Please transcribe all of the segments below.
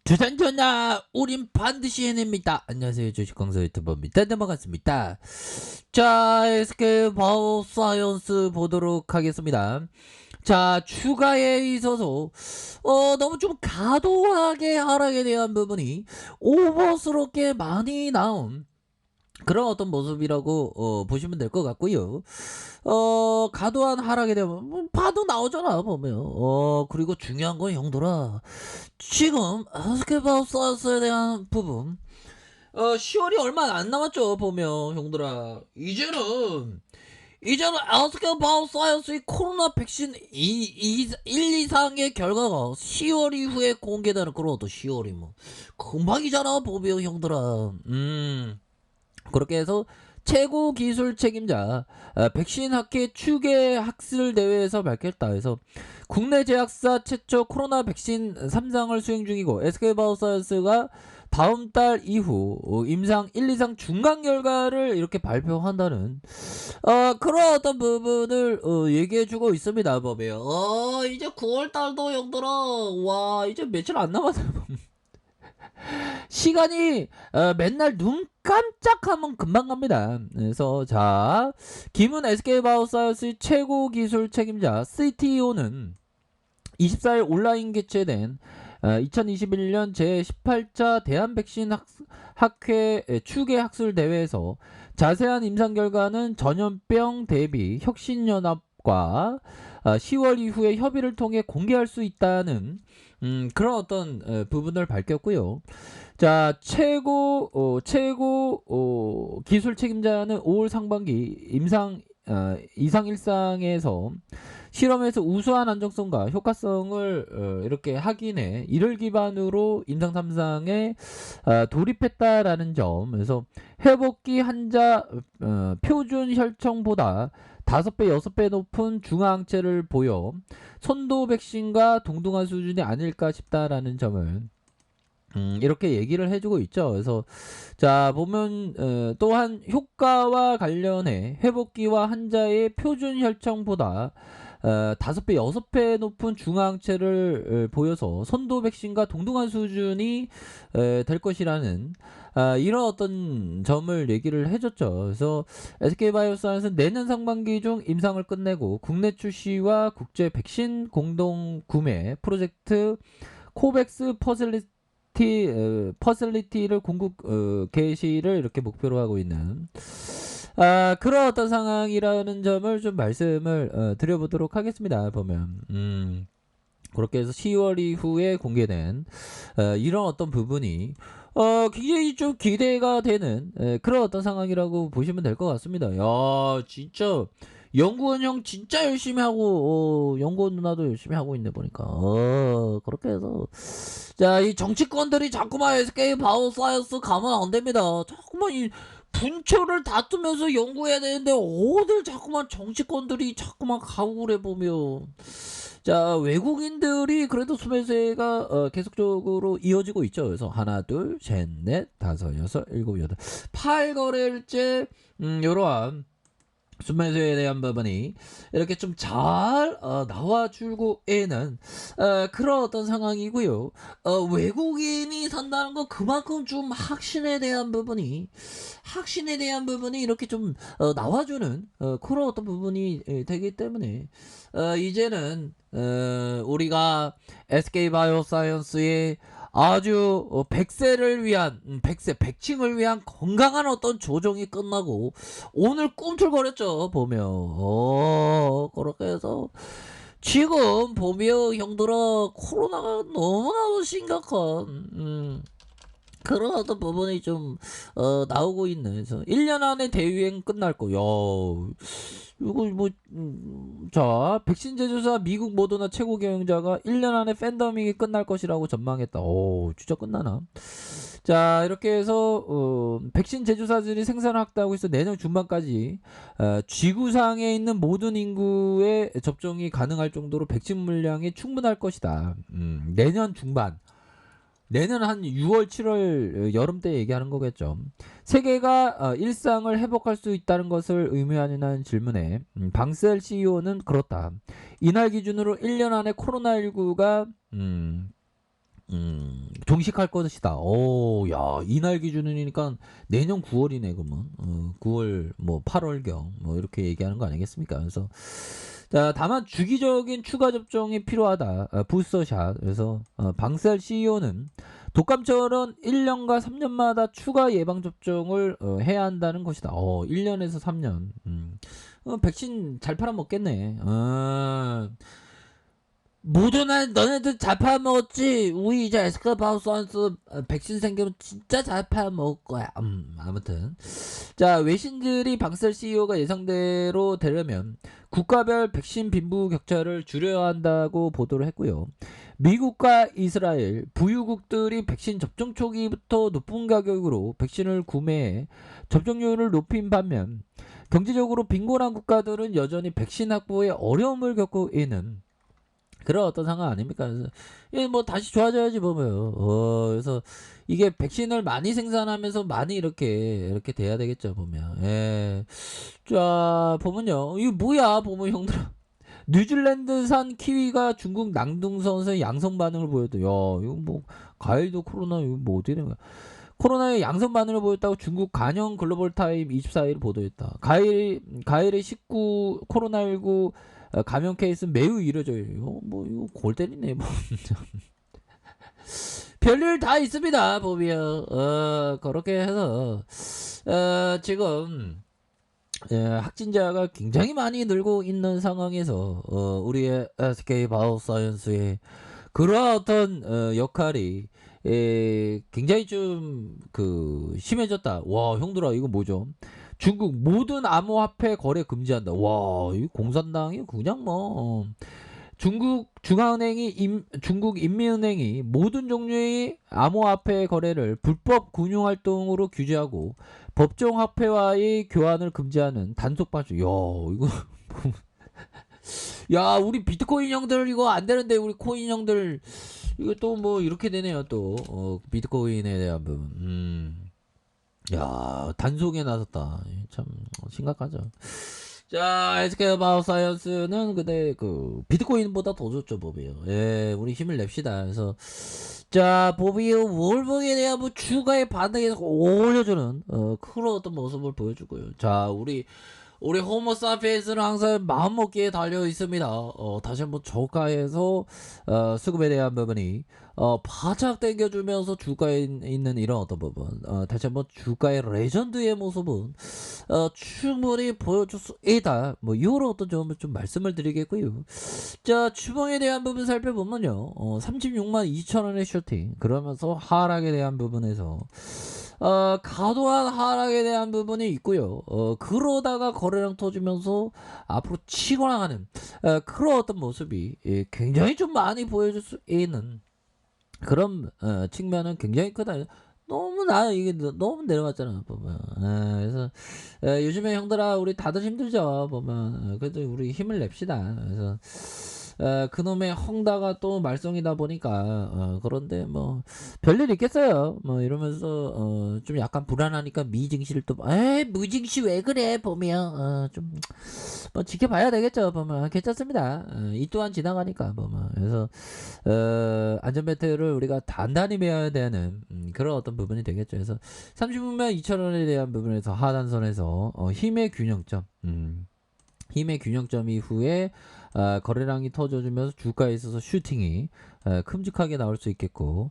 주산전화 우린 반드시 해냅니다. 안녕하세요, 주식광수 유튜버입니다. 네, 반갑습니다. 자, SK 바이오사이언스 보도록 하겠습니다. 자, 추가에 있어서 너무 좀 과도하게 하락에 대한 부분이 오버스럽게 많이 나온 그런 어떤 모습이라고 보시면 될 것 같고요. 과도한 하락에 대한 봐도 나오잖아 보면. 그리고 중요한 건 형들아, 지금 스케바우스에 대한 부분 10월이 얼마 안 남았죠 보면. 형들아, 이제는 아스케바우사이언스의 코로나 백신 1, 2상의 결과가 10월 이후에 공개되는 그런 어떤 10월이 뭐 금방이잖아 보면 형들아. 그렇게 해서 최고 기술 책임자 백신 학회 추계 학술 대회에서 밝혔다 해서 국내 제약사 최초 코로나 백신 3상을 수행 중이고, SK바이오사이언스가 다음 달 이후 임상 1, 2상 중간 결과를 이렇게 발표한다는 그런 어떤 부분을 얘기해주고 있습니다. 보면 이제 9월 달도 형들아, 와 이제 며칠 안 남았어요. 시간이 맨날 눈 깜짝하면 금방 갑니다. 그래서 자, 김은 SK바이오사이언스 최고 기술 책임자 CTO는 24일 온라인 개최된 2021년 제18차 대한백신 학회 추계 학술 대회에서 자세한 임상 결과는 전염병 대비 혁신연합과 10월 이후에 협의를 통해 공개할 수 있다는 그런 어떤 부분을 밝혔고요. 자, 최고 기술 책임자는 5월 상반기 이상 일상에서 실험에서 우수한 안정성과 효과성을 이렇게 확인해 이를 기반으로 임상 3상에 돌입했다라는 점. 그래서 회복기 환자 표준 혈청보다 5배, 6배 높은 중화항체를 보여 선도 백신과 동등한 수준이 아닐까 싶다라는 점을 이렇게 얘기를 해주고 있죠. 그래서 자 보면 또한 효과와 관련해 회복기와 환자의 표준 혈청보다 5배, 6배 높은 중화항체를 보여서 선도 백신과 동등한 수준이 될 것이라는 이런 어떤 점을 얘기를 해줬죠. 그래서 SK바이오사이언스는 내년 상반기 중 임상을 끝내고 국내 출시와 국제 백신 공동 구매 프로젝트 코백스 퍼슬리티를 공급 개시를 이렇게 목표로 하고 있는 그런 어떤 상황이라는 점을 좀 말씀을 드려보도록 하겠습니다. 보면 그렇게 해서 10월 이후에 공개된 이런 어떤 부분이 굉장히 좀 기대가 되는 그런 어떤 상황이라고 보시면 될 것 같습니다. 야, 진짜 연구원 형 진짜 열심히 하고 연구원 누나도 열심히 하고 있네 보니까. 그렇게 해서 자, 이 정치권들이 자꾸만 SK 바이오사이언스 가면 안 됩니다. 자꾸만 이 분초를 다투면서 연구해야 되는데 어딜 자꾸만 정치권들이 자꾸만 가고 그래 보면. 자, 외국인들이 그래도 수매세가 계속적으로 이어지고 있죠. 그래서 하나, 둘, 셋, 넷, 다섯, 여섯, 일곱, 여덟, 8거래일째 요러한 수매수에 대한 부분이 이렇게 좀 잘 나와주고 있는 그런 어떤 상황이고요. 외국인이 산다는 거 그만큼 좀 확신에 대한 부분이 이렇게 좀 나와주는 그런 어떤 부분이 되기 때문에 이제는 우리가 SK바이오사이언스의 아주 100세를 위한 백칭을 위한 건강한 어떤 조정이 끝나고 오늘 꿈틀거렸죠 보면. 그렇게 해서 지금 보면 형들아, 코로나가 너무나도 심각한 그런 어떤 부분이 좀 나오고 있네. 그래서 1년 안에 대유행 끝날 거. 야, 이거 뭐 자, 백신 제조사 미국 모더나 최고 경영자가 1년 안에 팬데믹이 끝날 것이라고 전망했다. 오, 진짜 끝나나? 자, 이렇게 해서 백신 제조사들이 생산을 확대하고 있어 내년 중반까지 지구상에 있는 모든 인구의 접종이 가능할 정도로 백신 물량이 충분할 것이다. 내년 중반. 내년 한 6월, 7월 여름 때 얘기하는 거겠죠. 세계가 일상을 회복할 수 있다는 것을 의미하는 질문에 방셀 CEO는 그렇다. 이날 기준으로 1년 안에 코로나19가 종식할 것이다. 오, 야, 이날 기준이니까 내년 9월이네, 그러면. 9월, 뭐, 8월경, 뭐, 이렇게 얘기하는 거 아니겠습니까? 그래서, 자, 다만 주기적인 추가 접종이 필요하다. 부스터샷. 그래서, 방셀 CEO는 독감처럼 1년과 3년마다 추가 예방접종을 해야 한다는 것이다. 1년에서 3년. 백신 잘 팔아먹겠네. 모두는 너네들 잘 팔아먹었지. 우리 이제 에스카바우스한스 백신 생기면 진짜 잘 팔아먹을 거야. 아무튼 자, 외신들이 방셀 CEO가 예상대로 되려면 국가별 백신 빈부 격차를 줄여야 한다고 보도를 했고요. 미국과 이스라엘 부유국들이 백신 접종 초기부터 높은 가격으로 백신을 구매해 접종률을 높인 반면 경제적으로 빈곤한 국가들은 여전히 백신 확보에 어려움을 겪고 있는 그런 어떤 상황 아닙니까? 그래서 예, 뭐 다시 좋아져야지 보면. 그래서 이게 백신을 많이 생산하면서 많이 이렇게 돼야 되겠죠 보면. 예. 자 보면요, 이거 뭐야 보면 형들. 뉴질랜드산 키위가 중국 낭둥선에서 양성 반응을 보였다. 야, 이거 뭐 과일도 코로나 이거 뭐 어떻게 된 거야? 코로나의 양성 반응을 보였다고 중국 간영 글로벌 타임 24일 보도했다. 가일의 19 코로나19 감염 케이스는 매우 이뤄져요. 이거 골 때리네. 뭐. 별일 다 있습니다. 보면 그렇게 해서 지금 확진자가 굉장히 많이 늘고 있는 상황에서 우리의 SK 바이오사이언스의 그런 어떤 역할이 굉장히 좀 심해졌다. 와, 형들아 이거 뭐죠? 중국 모든 암호화폐 거래 금지한다. 와, 이 공산당이 그냥 뭐 중국 중앙은행이 중국 인민은행이 모든 종류의 암호화폐 거래를 불법 금융 활동으로 규제하고 법정 화폐와의 교환을 금지하는 단속 반수. 야, 이거 야, 우리 비트코인 형들 이거 안 되는데 우리 코인 형들 이거 또 뭐 이렇게 되네요. 또 비트코인에 대한 부분. 야, 단속에 나섰다. 참 심각하죠. 자, SK 바이오사이언스는 근데 비트코인보다 더 좋죠, 보비요. 예, 우리 힘을 냅시다. 그래서 자, 보비요 월봉에 대한 뭐 추가의 반응에서 올려주는 그런 어떤 모습을 보여주고요. 자, 우리 호모 사피엔스는 항상 마음먹기에 달려 있습니다. 다시 한번 저가에서 수급에 대한 부분이 바짝 당겨주면서 주가에 있는 이런 어떤 부분, 다시 한번 주가의 레전드의 모습은 충분히 보여줄 수 있다. 뭐 이런 어떤 점을 좀 말씀을 드리겠고요. 자, 주봉에 대한 부분 살펴보면요, 36만 2천원의 슈팅 그러면서 하락에 대한 부분에서 과도한 하락에 대한 부분이 있고요. 그러다가 거래량 터지면서 앞으로 치고 나가는 그런 어떤 모습이 굉장히 좀 많이 보여줄 수 있는 그런 측면은 굉장히 크다. 이게 너무 내려갔잖아 보면. 그래서 요즘에 형들아 우리 다들 힘들죠 보면. 그래도 우리 힘을 냅시다. 그래서 그놈의 헝다가 또 말썽이다 보니까 그런데 뭐 별일 있겠어요 뭐 이러면서 좀 약간 불안하니까 미증시를 또 무증시 왜 그래 보면 좀 뭐 지켜봐야 되겠죠 보면. 괜찮습니다. 이 또한 지나가니까 보면. 그래서 안전벨트를 우리가 단단히 매야 되는 그런 어떤 부분이 되겠죠. 그래서 30분만 2,000원에 대한 부분에서 하단선에서 힘의 균형점 힘의 균형점 이후에 거래량이 터져주면서 주가에 있어서 슈팅이 큼직하게 나올 수 있겠고,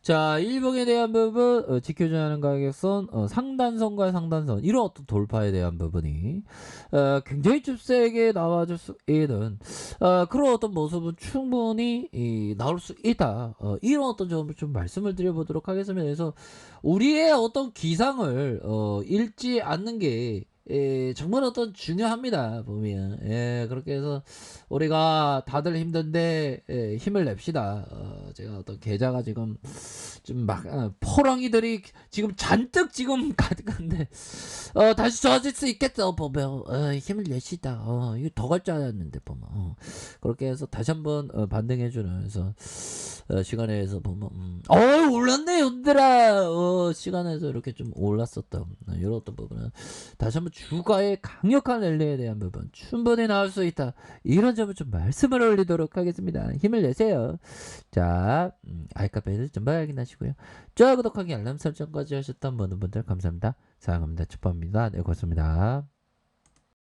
자, 일봉에 대한 부분 지켜줘야 하는 가격선 상단선과 상단선 이런 어떤 돌파에 대한 부분이 굉장히 좀 세게 나와줄 수 있는 그런 어떤 모습은 충분히 나올 수 있다. 이런 어떤 점을 좀 말씀을 드려보도록 하겠습니다. 그래서 우리의 어떤 기상을 읽지 않는 게 정말 어떤 중요합니다 보면. 그렇게 해서 우리가 다들 힘든데 힘을 냅시다. 제가 어떤 계좌가 지금 좀 막 포랑이들이 지금 잔뜩 지금 가득한데 다시 좋아질 수 있겠죠 보면. 힘을 냅시다. 이거 더 갈 줄 알았는데 보면. 그렇게 해서 다시 한번 반등해주는. 그래서 시간에서 보면 올랐네 얘들아. 시간에서 이렇게 좀 올랐었던 이런 어떤 부분은 다시 한번 주가의 강력한 랠리에 대한 부분 충분히 나올 수 있다. 이런 점을 좀 말씀을 올리도록 하겠습니다. 힘을 내세요. 자, 알카페를 좀 봐야겠나 싶어요. 주시고요. 좋아요, 구독하기, 알람 설정까지 하셨던 모든 분들 감사합니다. 사랑합니다. 축복합니다. 네, 고맙습니다.